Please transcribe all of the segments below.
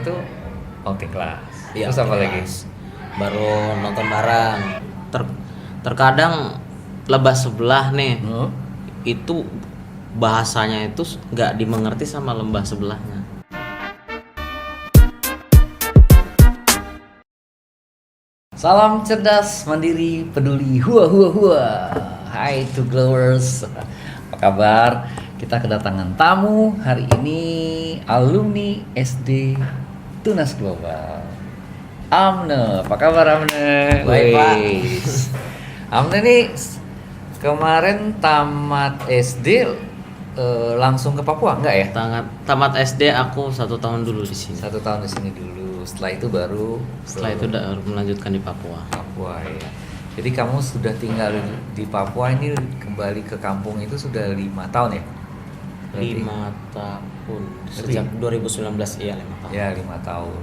Itu outing kelas. Iya, Terus apa outing lagi? kelas. Baru nonton bareng. Terkadang lebah sebelah nih, Hmm? itu bahasanya itu nggak dimengerti sama lembah sebelahnya. Salam cerdas, mandiri, peduli, hua hua hua. Hai to glowers, apa kabar? Kita kedatangan tamu hari ini, alumni SD Tunas Global. Amne, apa kabar Amne? Baik, Pak. Wes. Amne nih kemarin tamat SD langsung ke Papua enggak ya? Tamat SD aku 1 tahun dulu di sini. 1 tahun di sini dulu. Setelah itu baru Setelah ke itu udah melanjutkan di Papua. Papua ya. Jadi kamu sudah tinggal di Papua ini kembali ke kampung itu sudah 5 tahun ya? Berarti- 5 tahun sejak 2019, iya 5 tahun. Ya 5 tahun.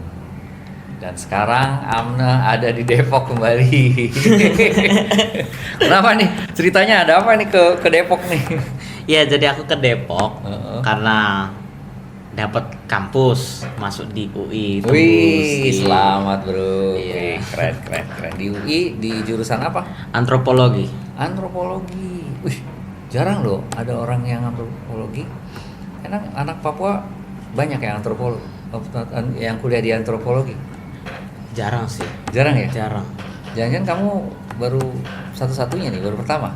Dan sekarang Amna ada di Depok kembali. Kenapa nih? Ceritanya ada apa nih ke Depok nih? Iya, jadi aku ke Depok Heeh. karena dapat kampus masuk di UI. Wih, Terus di selamat bro. Iya. Wih, keren. Di UI di jurusan apa? antropologi. Antropologi. Wih, jarang loh ada orang yang antropologi. Karena anak Papua banyak yang antropolog, yang kuliah di antropologi. Jarang sih, Jarang ya? jarang. Jangan-jangan kamu baru satu-satunya nih, baru pertama.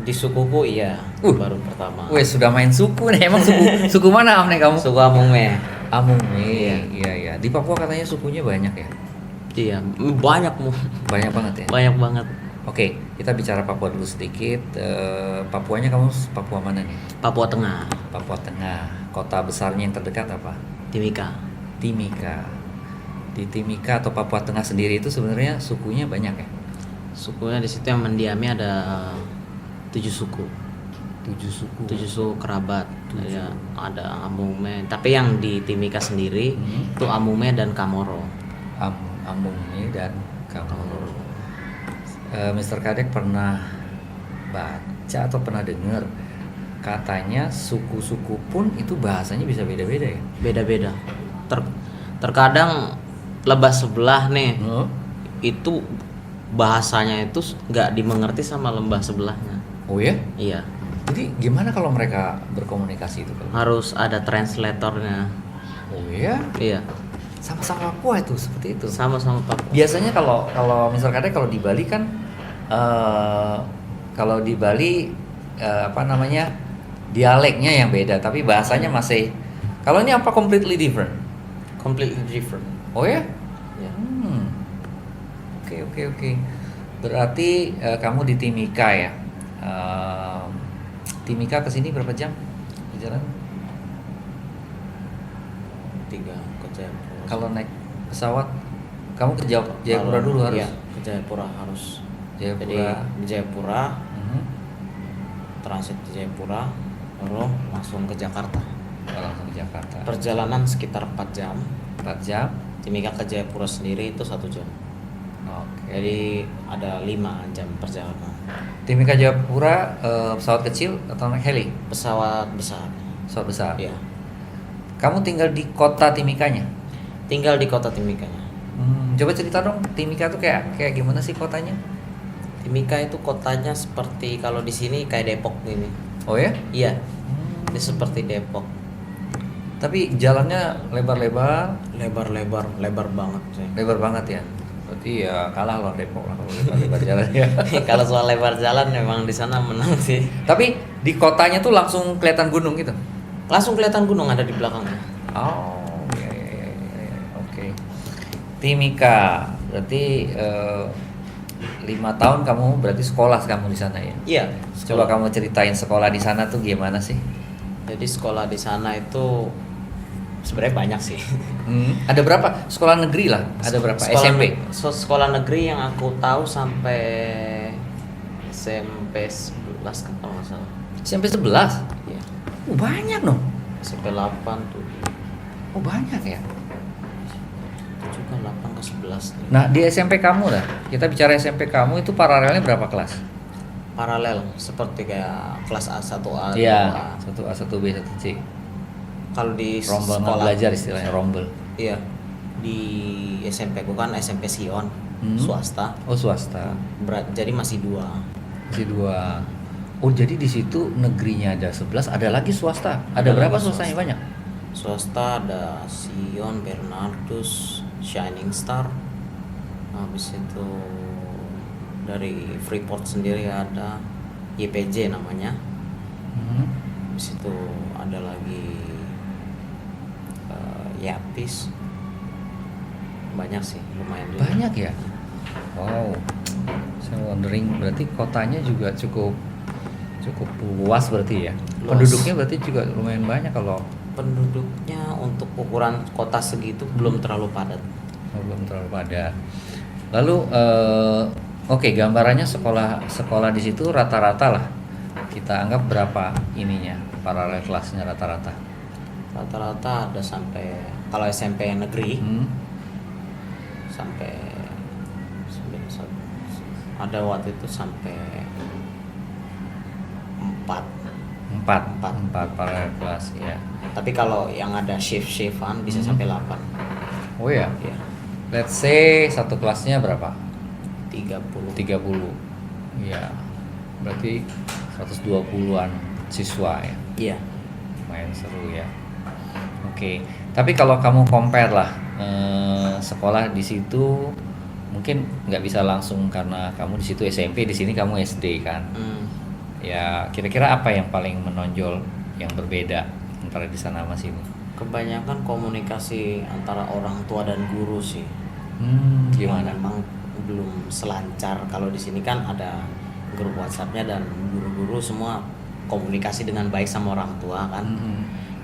Di sukuku iya, baru pertama. Wes sudah main suku nih. Emang suku mana nih kamu? Suku Amungme. Amungme. Iya. Iya. Di Papua katanya sukunya banyak ya. Iya, banyak Banyak banget ya. banyak banget. Oke, kita bicara Papua dulu sedikit. Papuanya kamu Papua mana nih? Papua Tengah, Papua Tengah. Kota besarnya yang terdekat apa? Timika. Timika. Di Timika atau Papua Tengah sendiri itu sebenarnya sukunya banyak ya? Sukunya di situ yang mendiami ada 7 suku. 7 suku. 7 suku kerabat. Ya, ada Amungme, tapi yang di Timika sendiri itu Amungme dan Kamoro. Amungme dan Kamoro. Mr. Kadek pernah baca atau pernah dengar katanya suku-suku pun itu bahasanya bisa beda-beda ya? Beda-beda. Terkadang lebah sebelah nih, Oh, itu bahasanya itu nggak dimengerti sama lembah sebelahnya. oh ya? Iya, Jadi gimana kalau mereka berkomunikasi itu? harus ada translatornya. Oh ya? Iya, Sama-sama Papua itu seperti itu. sama-sama Papua. Biasanya kalau misal Kadek kalau di Bali kan kalau di Bali apa namanya dialeknya yang beda tapi bahasanya masih kalau ini apa completely different. Completely different. Oh ya? Ya. Oke. Berarti kamu di Timika ya. Timika ke sini berapa jam jalan? 3 ke Jayapura. Kalau naik pesawat kamu ke Jayapura dulu harus. Iya, ke Jayapura harus. Jayapura. Jadi di Jayapura, Mhm. transit di Jayapura, lalu langsung ke Jakarta. Langsung ke Jakarta. Perjalanan sekitar 4 jam. 4 jam. Timika ke Jayapura sendiri itu 1 jam. Oke. Jadi ada 5 jam perjalanan. Timika Jayapura pesawat kecil atau naik heli? Pesawat besar. Pesawat besar. Iya. Kamu tinggal di kota Timikanya? Tinggal di kota Timikanya. Coba cerita dong, Timika tuh kayak gimana sih kotanya? Timika itu kotanya seperti kalau di sini kayak Depok ini. Oh ya? Iya, ini seperti Depok. Tapi jalannya lebar-lebar, Lebar banget sih. lebar banget ya. Berarti ya kalah loh Depok lah kalau lebar-lebar jalannya. Kalau soal lebar jalan memang di sana menang sih. Tapi di kotanya tuh langsung kelihatan gunung gitu. Langsung kelihatan gunung ada di belakangnya. Oh, iya. Oke. Timika, berarti 5 tahun kamu berarti sekolah kamu di sana ya? Iya. Coba kamu ceritain sekolah di sana tuh gimana sih? Jadi sekolah di sana itu sebenarnya banyak sih. Ada berapa? Sekolah negeri lah. Ada berapa? SMP? Sekolah negeri yang aku tahu sampai SMP 11 kan kalau nggak salah. SMP 11? Iya. Banyak dong. SMP 8 tuh. Oh banyak ya. Itu juga 8 ke 11 nih. Nah di SMP kamu lah. Kita bicara SMP kamu itu paralelnya berapa kelas? Paralel seperti kayak kelas A1A, Iya. 2A. 1A, 1B, 1C. Kalau di Rombongan sekolah belajar istilahnya rombel. Iya. di SMP ku kan SMP Sion, swasta. Oh swasta. Jadi masih 2. Masih 2. Oh jadi di situ negerinya ada 11, ada lagi swasta. Ada Ada berapa lagi swastanya swasta. banyak? Swasta ada Sion, Bernardus, Shining Star. Habis itu dari Freeport sendiri ada YPJ namanya. Habis itu ada lagi Yapis. Banyak sih, lumayan juga. Banyak ya. Wow. Saya wondering berarti kotanya juga cukup luas berarti ya. Luas. Penduduknya berarti juga lumayan banyak kalau Penduduknya untuk ukuran kota segitu belum terlalu padat. belum terlalu padat. Lalu oke, gambarannya sekolah di situ rata-rata lah. Kita anggap berapa ininya paralel kelasnya rata-rata. Rata-rata ada sampai, kalau SMP negeri sampai ada waktu itu sampai 4. Paralel kelas ya. Tapi kalau yang ada shift-shiftan bisa sampai 8. Oh ya. Ya, Let's say satu kelasnya berapa? 30. 30. Iya. Berarti 120-an siswa ya. Iya. Lumayan seru ya. Oke. Tapi kalau kamu compare lah sekolah di situ mungkin nggak bisa langsung karena kamu di situ SMP, di sini kamu SD kan. Ya, kira-kira apa yang paling menonjol yang berbeda antara di sana sama sini? Kebanyakan komunikasi antara orang tua dan guru sih. Gimana? Memang belum selancar. Kalau di sini kan ada grup WhatsApp-nya dan guru-guru semua komunikasi dengan baik sama orang tua kan.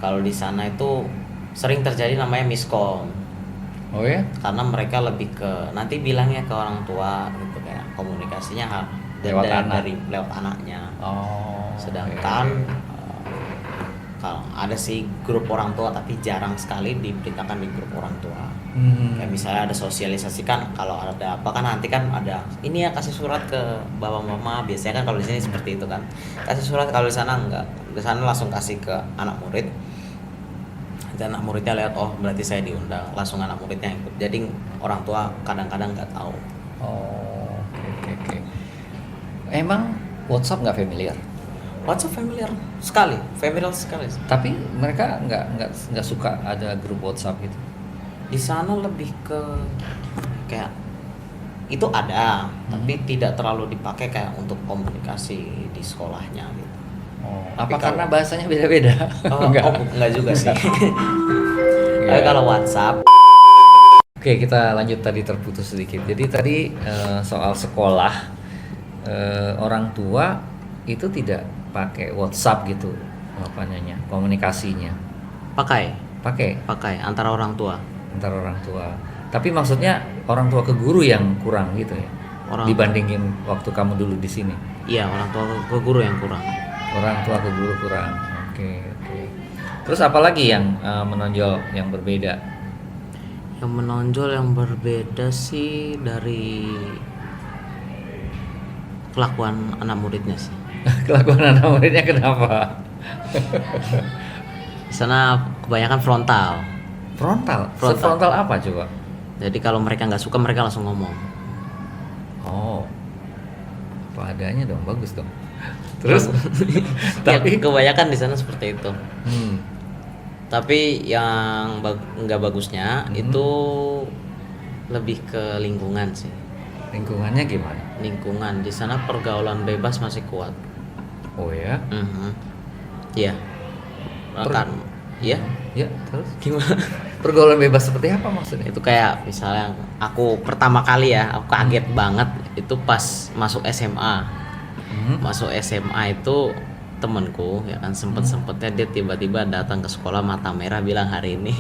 Kalau di sana itu sering terjadi namanya miskom. Oh ya? Karena mereka lebih ke nanti bilangnya ke orang tua gitu, kayak komunikasinya dari lewat anaknya. Oh. Sedangkan kalau ada sih grup orang tua tapi jarang sekali diberitakan di grup orang tua. Kayak misalnya ada sosialisasikan kalau ada apa kan nanti kan ada ini ya kasih surat ke bapak mama, biasanya kan kalau di sini seperti itu kan. Kasih surat, kalau di sana enggak. Di sana langsung kasih ke anak murid. Dan anak muridnya lihat, oh berarti saya diundang, langsung anak muridnya ikut. Jadi orang tua kadang-kadang nggak tahu. Oh, oke. Emang WhatsApp nggak familiar? WhatsApp familiar sekali. Tapi mereka nggak suka ada grup WhatsApp gitu. Di sana lebih ke kayak itu ada, tapi tidak terlalu dipakai kayak untuk komunikasi di sekolahnya gitu. Oh, Tapi apa karena bahasanya beda-beda? Enggak juga sih. Tapi kalau WhatsApp. Oke, kita lanjut, tadi terputus sedikit. Jadi tadi soal sekolah, orang tua itu tidak pakai WhatsApp gitu, apa namanya, komunikasinya. Pakai antara orang tua. Tapi maksudnya orang tua ke guru yang kurang gitu ya. Dibandingin waktu kamu dulu di sini. Iya, orang tua ke guru yang kurang. Orang tua ke guru kurang. Oke. Terus apa lagi yang menonjol yang berbeda? Yang menonjol yang berbeda sih dari kelakuan anak muridnya sih. Kelakuan anak muridnya kenapa? Di sana kebanyakan frontal. Frontal apa coba? Jadi kalau mereka nggak suka mereka langsung ngomong. Oh, apa adanya dong, bagus dong. Terus Tapi kebanyakan di sana seperti itu. Hmm. Tapi yang nggak bagusnya itu lebih ke lingkungan sih. Lingkungannya gimana? Lingkungan di sana pergaulan bebas masih kuat. Oh ya? Iya. Kan? Iya. Ya, terus Gimana? pergaulan bebas seperti apa maksudnya? Itu kayak misalnya aku pertama kali ya, aku kaget banget itu pas masuk SMA. Masuk SMA itu temenku ya kan sempetnya dia tiba-tiba datang ke sekolah mata merah bilang hari ini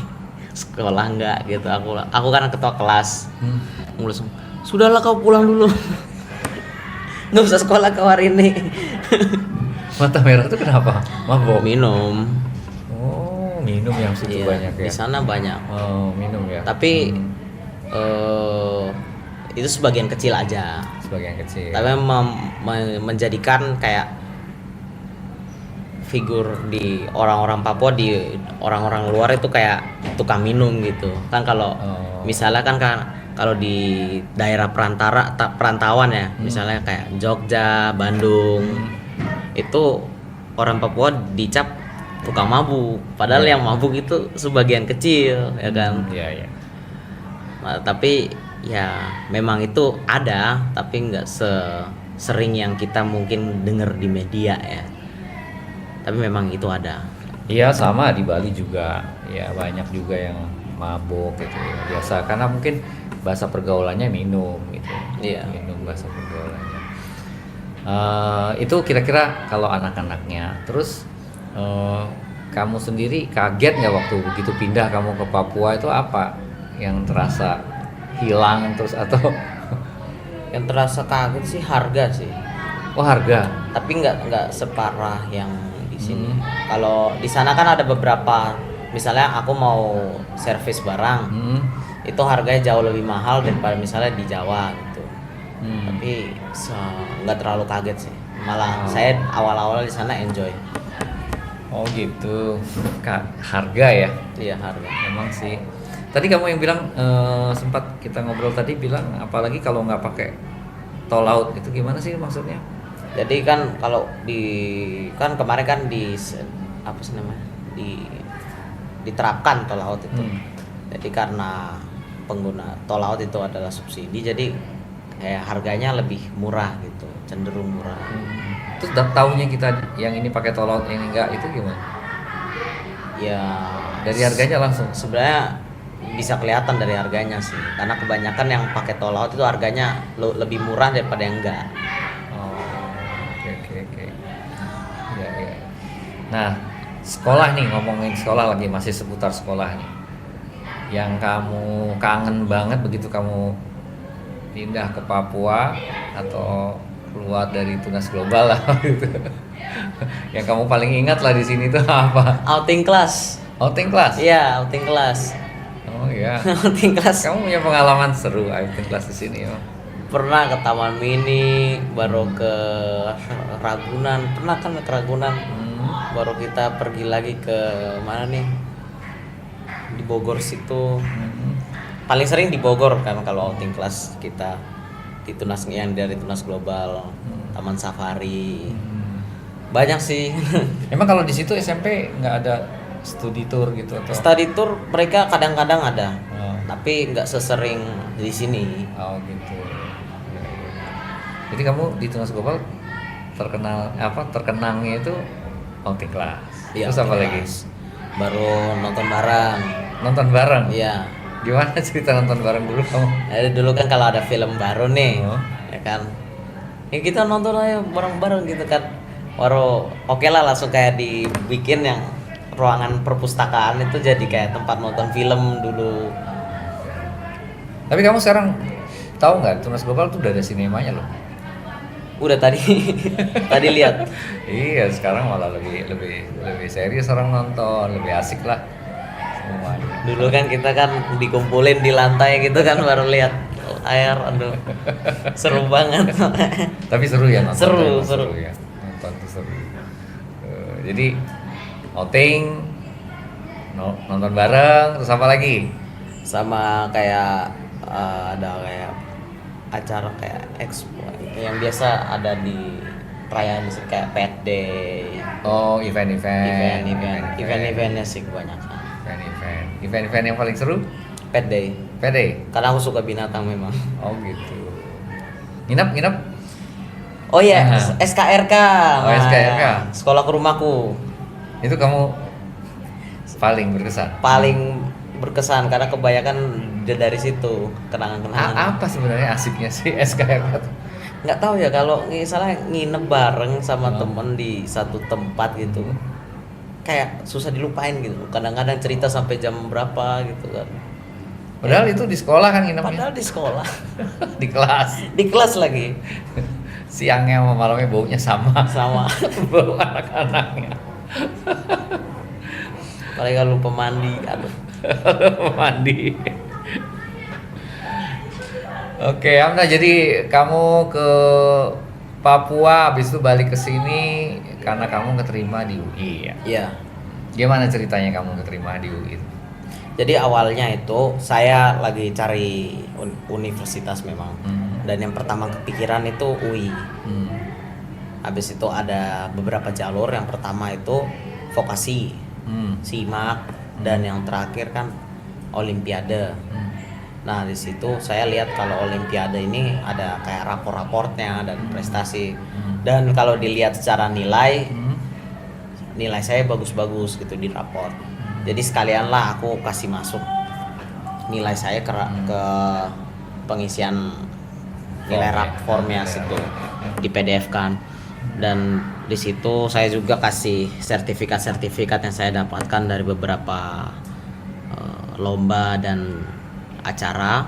sekolah enggak gitu. Aku kan ketua kelas. Aku langsung, sudahlah kau pulang dulu. Nggak usah sekolah kau hari ini. Mata merah itu kenapa? Mabok? Minum. Oh, minum yang situ banyak ya? Di sana banyak. Oh, minum ya? Tapi itu sebagian kecil aja. Sebagian kecil. Tapi menjadikan kayak figur di orang-orang Papua, di orang-orang luar itu kayak tukang minum gitu kan. Kalau misalnya kan kalau di daerah perantauan ya, misalnya kayak Jogja, Bandung, itu orang Papua dicap tukang mabuk, padahal yang mabuk itu sebagian kecil ya kan. Iya. Nah, tapi ya memang itu ada, tapi nggak sering yang kita mungkin dengar di media ya, tapi memang itu ada. Iya, sama di Bali juga ya, banyak juga yang mabuk gitu ya, biasa karena mungkin bahasa pergaulannya minum gitu. Iya. Minum bahasa pergaulannya. Itu kira-kira kalau anak-anaknya. Terus kamu sendiri kaget nggak waktu begitu pindah kamu ke Papua, itu apa yang terasa hilang terus atau Yang terasa kaget sih harga sih, oh harga? tapi nggak separah yang di sini. Kalau di sana kan ada beberapa, misalnya aku mau servis barang, itu harganya jauh lebih mahal daripada misalnya di Jawa gitu. Tapi nggak terlalu kaget sih, malah saya awal-awal di sana enjoy. Oh gitu, Kak, harga ya? Iya, harga. Emang sih. Tadi kamu yang bilang sempat kita ngobrol tadi bilang apalagi kalau nggak pakai tol laut, itu gimana sih maksudnya? Jadi kan kalau kan kemarin kan apa sih namanya, diterapkan tol laut itu. Jadi karena pengguna tol laut itu adalah subsidi, jadi kayak harganya lebih murah gitu, cenderung murah. Terus tahunya kita yang ini pakai tol laut, yang enggak, itu gimana? Ya Dari harganya langsung? sebenarnya bisa kelihatan dari harganya sih, karena kebanyakan yang pakai tol laut itu harganya lebih murah daripada yang enggak. Oh, oke. Ya. Nah, sekolah nih, ngomongin sekolah lagi, masih seputar sekolah nih. Yang kamu kangen banget begitu kamu pindah ke Papua atau keluar dari tunas global lah gitu. Yang kamu paling ingat lah di sini tuh apa? Outing kelas. Outing kelas? Iya, outing kelas. Oh iya. Outing kelas. Kamu punya pengalaman seru outing kelas di sini ya? Pernah ke Taman Mini, baru ke Ragunan. Pernah kan ke Ragunan. Baru kita pergi lagi ke mana nih? Di Bogor situ. Paling sering di Bogor kan kalau outing kelas kita di tunas, yang dari tunas global, Taman Safari. Banyak sih. Emang kalau di situ SMP nggak ada studi tour gitu atau? Study tour mereka kadang-kadang ada, tapi nggak sesering di sini. Oh gitu. Jadi kamu di tunas global terkenangnya itu outing kelas. Iya, Terus apa outing lagi? kelas. Baru nonton bareng. Nonton bareng? Iya. Gimana cerita nonton bareng dulu kamu? Jadi dulu kan kalau ada film baru nih, ya kan, ya kita nonton aja bareng-bareng gitu kan. Baru oke lah, langsung kayak dibikin yang ruangan perpustakaan itu jadi kayak tempat nonton film dulu. Tapi kamu sekarang tahu nggak tunas global tuh udah ada sinemanya loh? Udah tadi lihat. Iya, sekarang malah lebih serius orang nonton, lebih asik lah semuanya. Dulu kan kita kan dikumpulin di lantai gitu kan, baru lihat air, aduh seru banget. Tapi seru ya nonton. Seru ya. Nonton tuh seru. Jadi outing, nonton bareng, terus apa lagi? Sama kayak ada kayak acara kayak expo yang biasa ada di perayaan kayak Pet Day. Oh, event-eventnya sih kebanyakan. Event yang paling seru? Pet Day. Karena aku suka binatang memang. Oh gitu. Nginep? Oh iya, SKRK. Oh, SKRK. Sekolah ke rumahku. Itu kamu paling berkesan? Paling berkesan karena kebanyakan dari situ kenangan-kenangan. Apa sebenarnya asiknya sih SKRK tuh? Nggak tahu ya, kalau misalnya nginep bareng sama temen di satu tempat gitu, kayak susah dilupain gitu. Kadang-kadang cerita sampai jam berapa gitu kan. Padahal itu di sekolah kan nginepnya? Padahal di sekolah. Di kelas. Di kelas lagi. Siangnya sama malamnya baunya sama. Bau anak-anaknya. Paling kalau lupa mandi, aduh. Mandi. Oke, Amna, jadi kamu ke Papua, habis itu balik ke sini karena kamu keterima di UI ya. Iya. Gimana ceritanya kamu keterima di UI? Jadi awalnya itu saya lagi cari universitas memang. Dan yang pertama kepikiran itu UI. Habis itu ada beberapa jalur. Yang pertama itu vokasi, SIMAK, dan yang terakhir kan Olimpiade. Nah di situ saya lihat kalau Olimpiade ini ada kayak rapor-raportnya dan prestasi. Dan kalau dilihat secara nilai saya bagus-bagus gitu di raport. Jadi sekalianlah aku kasih masuk nilai saya ke pengisian nilai formnya situ di PDF kan. Dan di situ saya juga kasih sertifikat yang saya dapatkan dari beberapa lomba dan acara.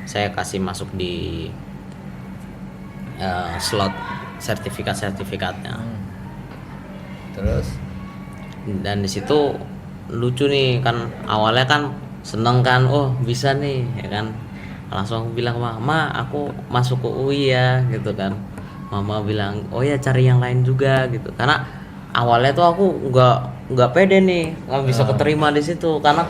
Saya kasih masuk di slot sertifikatnya. Terus Dan di situ lucu nih kan, awalnya kan seneng kan, oh bisa nih ya kan. Langsung aku bilang, "Ma, aku masuk ke UI ya," gitu kan. Mama bilang, "Oh ya cari yang lain juga," gitu. Karena awalnya tuh aku nggak pede nih, nggak bisa keterima di situ karena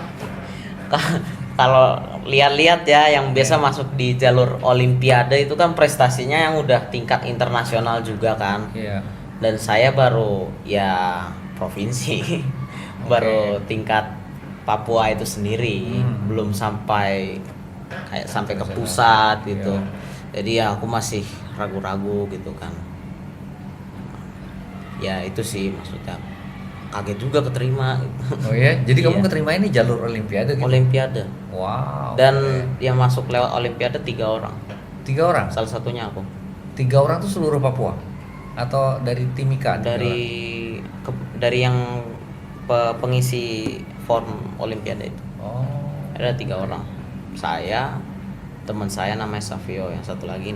kalau lihat-lihat ya yang biasa masuk di jalur Olimpiade itu kan prestasinya yang udah tingkat internasional juga kan. iya. Dan saya baru ya provinsi, baru tingkat Papua itu sendiri, belum sampai ke pusat gitu. Jadi ya aku masih ragu-ragu gitu kan. Ya itu sih maksudnya, kaget juga keterima. Oh ya, jadi kamu Iya. keterima ini jalur Olimpiade gitu? Olimpiade. Wow. Dan yang masuk lewat Olimpiade 3 orang. 3 orang? Salah satunya aku. 3 orang tuh seluruh Papua? Atau dari Timika? Dari yang pengisi form Olimpiade itu. Oh. Ada 3 orang. Saya, teman saya namanya Savio, yang satu lagi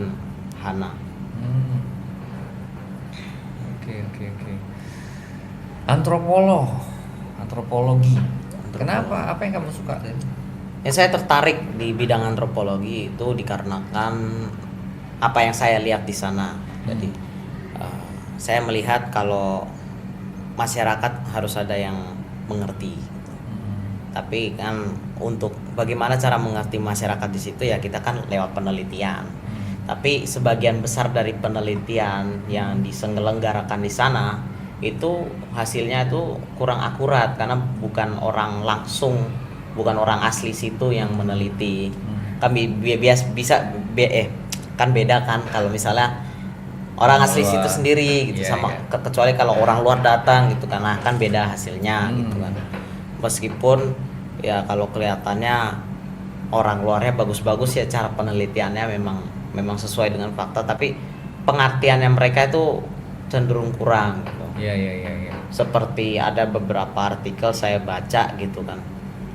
Hana. Oke. Antropologi. Kenapa? Apa yang kamu suka dari? Yang saya tertarik di bidang antropologi itu dikarenakan apa yang saya lihat di sana. Jadi saya melihat kalau masyarakat harus ada yang mengerti. Tapi kan untuk bagaimana cara mengerti masyarakat di situ ya kita kan lewat penelitian. Tapi sebagian besar dari penelitian yang diselenggarakan di sana itu hasilnya itu kurang akurat karena bukan orang asli situ yang meneliti. Kan kan beda kan kalau misalnya orang asli situ sendiri gitu kecuali kalau orang luar datang gitu karena kan beda hasilnya gitu kan. Meskipun ya kalau kelihatannya orang luarnya bagus-bagus ya cara penelitiannya memang sesuai dengan fakta, tapi pengertiannya mereka itu cenderung kurang gitu. Iya. Seperti ada beberapa artikel saya baca gitu kan.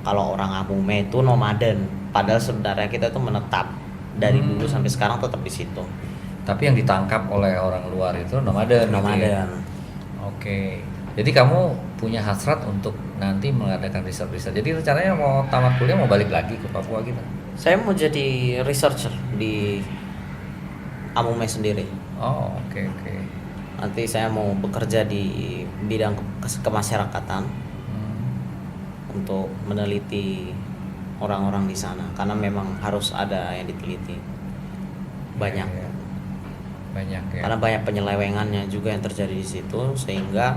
Kalau orang Amume itu nomaden, padahal sebenarnya kita itu menetap dari dulu sampai sekarang tetap di situ. Tapi yang ditangkap oleh orang luar itu nomaden. Gitu ya? Oke. Jadi kamu punya hasrat untuk nanti mengadakan riset-riset. Jadi rencananya mau tamat kuliah mau balik lagi ke Papua gitu? Saya mau jadi researcher di Amume sendiri. Oh, oke. Nanti saya mau bekerja di bidang kemasyarakatan untuk meneliti orang-orang di sana karena memang harus ada yang diteliti. Banyak ya. Karena banyak penyelewengannya juga yang terjadi di situ sehingga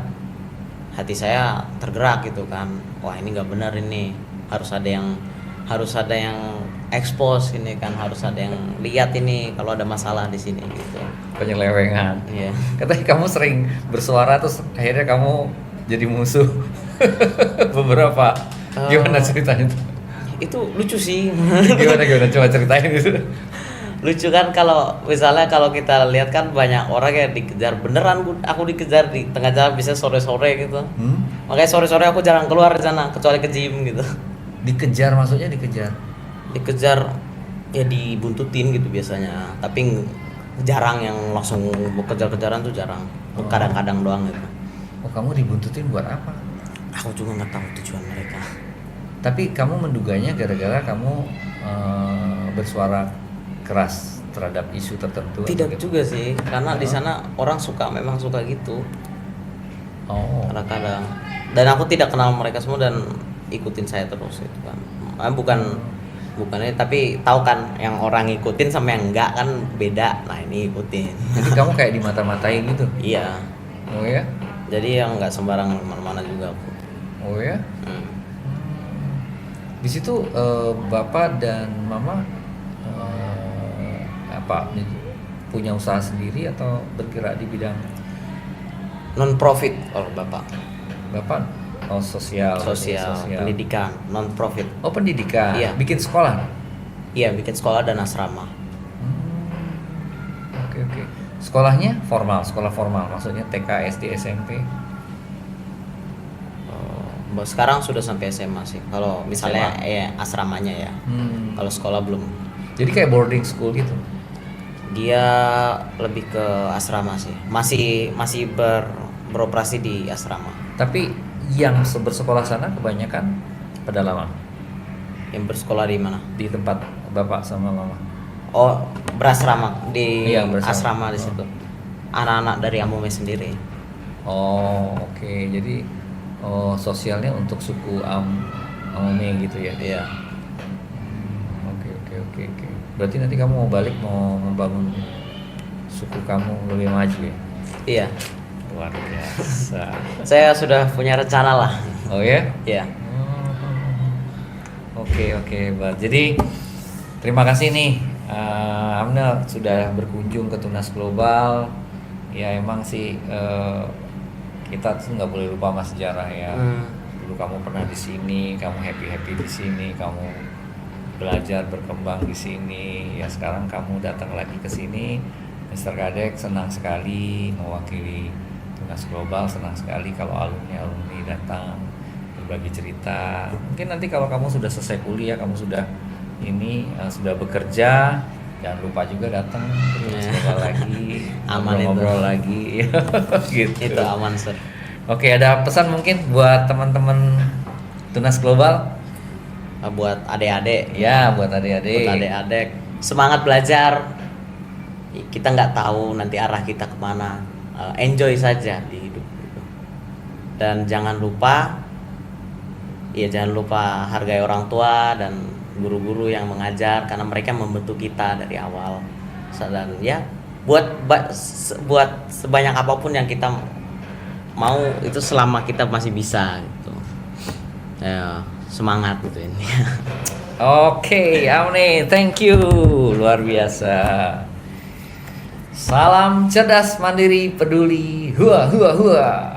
hati saya tergerak gitu kan. Wah, ini nggak benar, ini harus ada yang expose ini kan, harus ada yang lihat ini kalau ada masalah di sini gitu. Penyelewengan. Iya. Katanya kamu sering bersuara terus akhirnya kamu jadi musuh beberapa. Gimana ceritanya itu? Itu lucu sih. Gimana coba ceritain itu. Lucu kan kalau misalnya kalau kita lihat kan banyak orang yang dikejar, beneran aku dikejar di tengah jalan bisa sore-sore gitu. Makanya sore-sore aku jarang keluar di sana kecuali ke gym gitu. Dikejar maksudnya dikejar? Dikejar ya dibuntutin gitu biasanya, tapi jarang yang langsung kejar-kejaran tuh jarang. Kadang-kadang doang gitu. Oh, kamu dibuntutin buat apa? Aku juga nggak tahu tujuan mereka. Tapi kamu menduganya gara-gara kamu bersuara keras terhadap isu tertentu? Tidak gitu? juga sih, karena di sana orang memang suka gitu. Oh. Kadang-kadang. Dan aku tidak kenal mereka semua dan ikutin saya terus itu kan. Bukannya tapi tahu kan yang orang ngikutin sama yang enggak kan beda. Nah, ini ikutin. Jadi kamu kayak dimata-matain gitu. Iya. Oh ya? Jadi yang nggak sembarang mana-mana juga aku. Oh ya? Hmm. Di situ bapak dan mama apa punya usaha sendiri atau bergerak di bidang Non profit kalau bapak. bapak? Oh sosial. Sosial, pendidikan, non profit. Oh pendidikan. Iya. Bikin sekolah. Iya, bikin sekolah dan asrama. Oke oke. Sekolahnya formal, sekolah formal, maksudnya TK, SD, SMP. Sekarang sudah sampai SMA sih. Kalau misalnya asramanya ya. Kalau sekolah belum. Jadi kayak boarding school gitu. Dia lebih ke asrama sih. Masih beroperasi di asrama. Tapi yang bersekolah sana kebanyakan pedalaman Yang bersekolah di mana? di tempat bapak sama mama. Oh, berasrama di Iya, berasrama. asrama di situ. Anak-anak dari Amome sendiri. Oh oke. Jadi sosialnya untuk suku Amome gitu ya. Iya. Oke. Berarti nanti kamu mau balik mau membangun suku kamu lebih maju ya? Iya. Luar biasa. Saya sudah punya rencana lah. Oh ya? Iya. Oke, Mbak. Jadi terima kasih nih Amnel sudah berkunjung ke Tunas Global. Ya emang sih kita tuh nggak boleh lupa mas sejarah ya. Dulu kamu pernah di sini, kamu happy di sini, kamu belajar berkembang di sini. Ya sekarang kamu datang lagi ke sini. Mr. Kadek senang sekali mewakili Tunas Global, senang sekali kalau alumni datang berbagi cerita. Mungkin nanti kalau kamu sudah selesai kuliah, kamu sudah sudah bekerja, jangan lupa juga datang terus ngobrol lagi, Aman ngobrol lagi, gitu. Itu aman, Sir. Oke, ada pesan mungkin buat teman-teman Tunas Global? Buat adik-adik. Ya, buat adik-adik. Buat adik-adik, semangat belajar. Kita nggak tahu nanti arah kita kemana. Enjoy saja di hidup gitu. Dan jangan lupa hargai orang tua dan guru-guru yang mengajar karena mereka membentuk kita dari awal. Dan ya buat sebanyak apapun yang kita mau itu selama kita masih bisa gitu. Ya, semangat gitu ini. Oke, Amne, thank you, luar biasa. Salam cerdas, mandiri, peduli, hua hua hua.